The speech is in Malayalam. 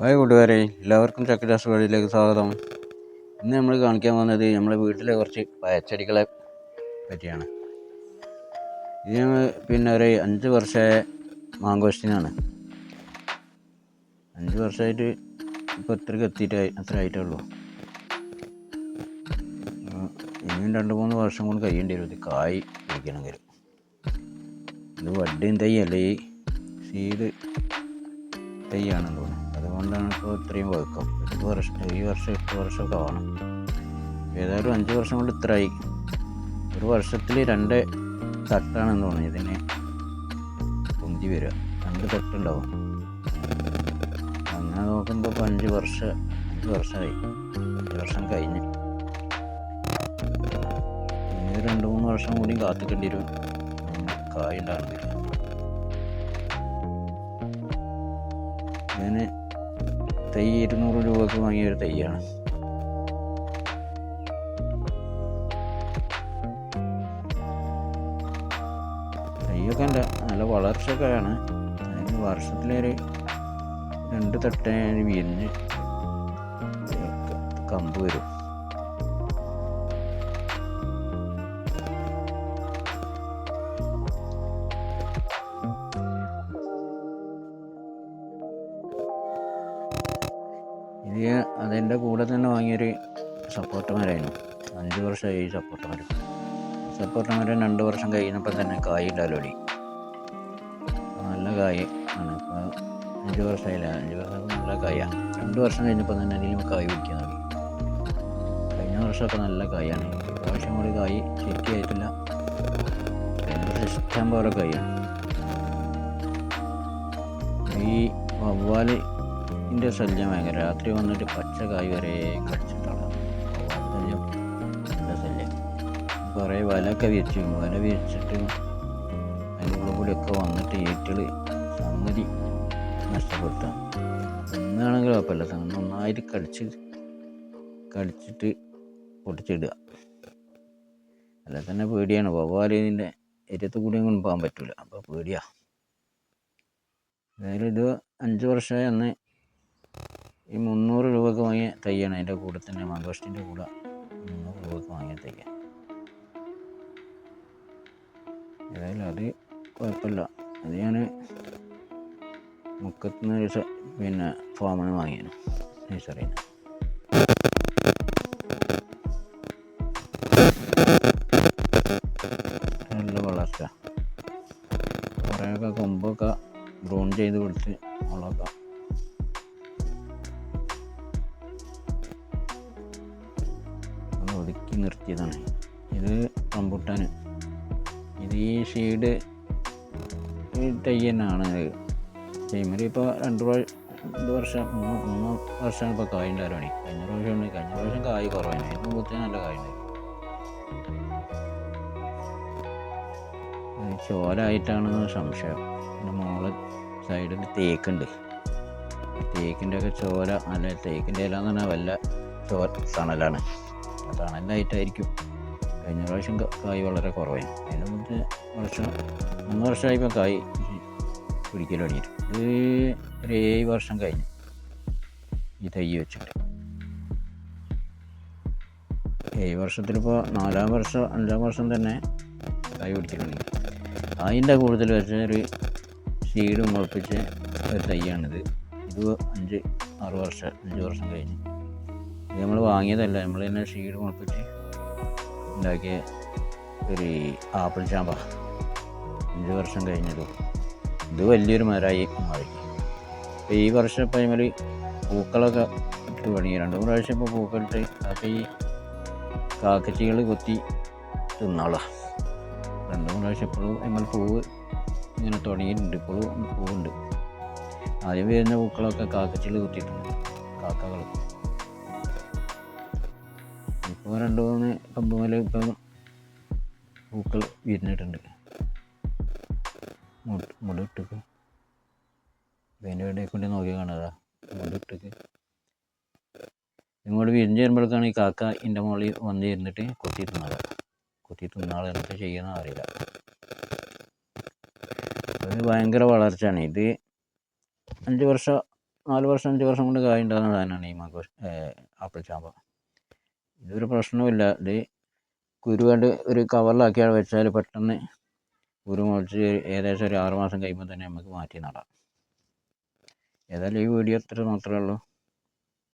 ഹായ് കൂട്ടുകാരെ, എല്ലാവർക്കും ചക്കരാസ് വഴിയിലേക്ക് സ്വാഗതം. ഇന്ന് നമ്മൾ കാണിക്കാൻ പോകുന്നത് നമ്മുടെ വീട്ടിലെ കുറച്ച് പഴച്ചെടികളെ പറ്റിയാണ്. ഇത് ഞങ്ങൾ ഒരു 5 വർഷമായ മാങ്കോസ്റ്റിനാണ്. 5 വർഷമായിട്ട് ഇപ്പോൾ അത്ര ആയിട്ടേ ഉള്ളൂ. ഇനിയും 2-3 വർഷം കൊണ്ട് കഴിയേണ്ടി വരും ഇത് കായ് പിടിക്കണമെങ്കിൽ. ഇത് വഡ്ഡിൻ തൈയല്ലേ, ഈ സീഡ് തൈയാണെന്ന് തോന്നുന്നു. അതുകൊണ്ടാണ് ഇപ്പോൾ ഇത്രയും വഴക്കം. 8 വർഷമൊക്കെ ആവണം. ഏതായാലും 5 വർഷം കൊണ്ട് ഇത്രയായി. ഒരു വർഷത്തിൽ 2 തട്ടാണെന്ന് തോന്നുന്നു ഇതിന് പൊന്തി വരിക. 2 തട്ടുണ്ടാവും. അങ്ങനെ നോക്കുമ്പോൾ ഇപ്പോൾ 5 വർഷമായി. 5 വർഷം കഴിഞ്ഞ് ഇനി 2-3 വർഷം കൂടി കാത്തിക്കേണ്ടി വരും കായ് ഉണ്ടാകുന്നില്ല. ഇതിന് തൈ 200 രൂപക്ക് വാങ്ങിയൊരു തൈയാണ്. തൈയൊക്കെ നല്ല വളർച്ചയൊക്കെയാണ്. അതിന് വർഷത്തിലൊരു 2 തട്ടേ വിരിഞ്ഞ് കമ്പ് വരും. ഇത് അതിൻ്റെ കൂടെ തന്നെ വാങ്ങിയൊരു സപ്പോട്ട മരമായിരുന്നു. 5 വർഷമായി സപ്പോട്ട മരം 2 വർഷം കഴിഞ്ഞപ്പോൾ തന്നെ കായ് ഉണ്ടാലോടി. നല്ല കായ് ആണ്. ഇപ്പോൾ 5 വർഷമായില്ല. 5 വർഷം നല്ല കായാണ്. 2 വർഷം കഴിഞ്ഞപ്പോൾ തന്നെ അതിലും കായ് പിടിക്കാൻ തുടങ്ങി. കഴിഞ്ഞ വർഷമൊക്കെ നല്ല കായാണ്. പ്രാവശ്യം കൂടി കായ് ശരിക്കായിട്ടില്ല. കഴിഞ്ഞ വർഷം ഇഷ്ടം പോലെ കായാണ്. ഈ വവ്വാലിൻ്റെ ശല്യം ഭയങ്കര. രാത്രി വന്നിട്ട് പച്ച കായ് വരെ കടിച്ചിട്ടുള്ള ശല്യം, നല്ല ശല്യം. കുറേ വലയൊക്കെ വിരിച്ചിട്ട് അതിൻ്റെ ഉള്ളിൽ കൂടിയൊക്കെ വന്നിട്ട് ഈറ്റകൾ സംഗതി നഷ്ടപ്പെടുത്താം. ഒന്നാണെങ്കിൽ കുഴപ്പമില്ല, നന്നായിട്ട് കടിച്ചിട്ട് പൊട്ടിച്ചിടുക. അല്ല തന്നെ പേടിയാണ്. വവ്വാലിൻ്റെ എരത്ത് കൂടിയൊന്നും പോകാൻ പറ്റില്ല. അപ്പോൾ പേടിയാണ്. അതായത് ഇത് 5 വർഷമായി. അന്ന് ഈ 300 രൂപക്ക് വാങ്ങിയ തൈയാണ്. അതിൻ്റെ കൂടെ തന്നെ മാങ്കോസ്റ്റിൻ്റെ കൂടെ 300 രൂപക്ക് വാങ്ങിയ തൈയാണ്. ഏതായാലും അത് കുഴപ്പമില്ല. അത് ഞാൻ മുക്കത്തുനിന്ന് ഫാമിന് വാങ്ങിയാണ്, നഴ്സറിന്. നല്ല വളർച്ച. കുറേയൊക്കെ കൊമ്പൊക്കെ ബ്രൂൺ ചെയ്ത് കൊടുത്ത് മുളക ഒതുക്കി നിർത്തിയതാണ്. ഇത് റംബൂട്ടാൻ. ഇത് ഈ ഷീഡ് തൈ തന്നെയാണ്. ചെയ്യുമ്പോൾ ഇപ്പോൾ 2 വർഷം 3 വർഷമാണ് ഇപ്പോൾ കായ് ഉണ്ടാകാനാണ്. കഴിഞ്ഞ പ്രാവശ്യം കായ് കുറവാണ്. അതിന് മുമ്പത്തെ നല്ല കായ് ഉണ്ടായി. ചോലായിട്ടാണെന്ന് സംശയം. പിന്നെ മോള് സൈഡിൽ തേക്കുണ്ട്. തേക്കിൻ്റെ ഒക്കെ ചോല നല്ല, തേക്കിൻ്റെ ഇല എന്ന് പറഞ്ഞാൽ വല്ല തണലാണ്. ആ തണലായിട്ടായിരിക്കും കഴിഞ്ഞ പ്രാവശ്യം കായ് വളരെ കുറവായിരുന്നു. അതിന് മുമ്പത്തെ 3 വർഷമായി ഇപ്പം കായ് പിടിക്കൽ തുടങ്ങിയിട്ട്. ഇത് ഒരു 7 വർഷം കഴിഞ്ഞു ഈ തൈ വെച്ചിട്ട്. 7 വർഷത്തിലിപ്പോൾ 4-ാം വർഷം 5-ാം വർഷം തന്നെ കായ് പിടിക്കൽ തുടങ്ങി. അതിൻ്റെ കൂടുതൽ വെച്ച ഒരു സീഡ് മുളപ്പിച്ച ഒരു തൈയാണിത്. ഇത് 5 വർഷം കഴിഞ്ഞ്. ഇത് നമ്മൾ വാങ്ങിയതല്ല, നമ്മൾ തന്നെ സീഡ് മുളപ്പിച്ച് ഉണ്ടാക്കിയ ഒരു ആപ്പിൾ ചാമ്പ. 5 വർഷം കഴിഞ്ഞത്. ഇത് വലിയൊരു മരമായി മാറി. അപ്പോൾ ഈ വർഷം ഇപ്പം അതിൽ പൂക്കളൊക്കെ ഇട്ട് തുടങ്ങി. 2-3 പ്രാവശ്യം ഇപ്പോൾ പൂക്കളിട്ട്. അപ്പോൾ ഈ കാക്കച്ചികൾ കൊത്തി തിന്നാളാ. 2-3 പ്രാവശ്യം ഇപ്പോഴും നമ്മൾ പൂവ് ഇങ്ങനെ തുടങ്ങിയിട്ടുണ്ട്. ഇപ്പോഴും പൂവുണ്ട്. ആദ്യം വരുന്ന പൂക്കളൊക്കെ കാക്കച്ചികൾ കുത്തിയിട്ടുണ്ട്, കാക്കകൾ. ഇപ്പോൾ 2-3 കമ്പ് മേലെ ഇപ്പം പൂക്കൾ വിരിഞ്ഞിട്ടുണ്ട്. മുടിട്ടക്ക് അതിൻ്റെ ഇടയിൽ കൊണ്ട് നോക്കി കാണാതാ മുടിട്ടക്ക്. ഇങ്ങോട്ട് വിരിഞ്ഞ് വരുമ്പോഴേക്കാണ് ഈ കാക്ക ഇതിൻ്റെ മുകളിൽ വന്ന് ഇരുന്നിട്ട് കൊത്തി തിന്നാൾ എന്നിട്ട് ചെയ്യുന്ന അറിയില്ല. അത് ഭയങ്കര വളർച്ചയാണ്. ഇത് 5 വർഷം 4 വർഷം 5 വർഷം കൊണ്ട് കായ ഉണ്ടാകുന്ന സാധനമാണ് ഈ ആപ്പിൾ ചാമ്പ. ഇതൊരു പ്രശ്നവുമില്ല. ഇത് കുരുകൊണ്ട് ഒരു കവറിലാക്കിയാൽ വെച്ചാൽ പെട്ടെന്ന് കുരു മുളച്ച് ഏകദേശം ഒരു 6 മാസം കഴിയുമ്പോൾ തന്നെ നമുക്ക് മാറ്റി നടാം. ഏതായാലും ഈ വീഡിയോ ഇത്ര മാത്രമേ ഉള്ളൂ.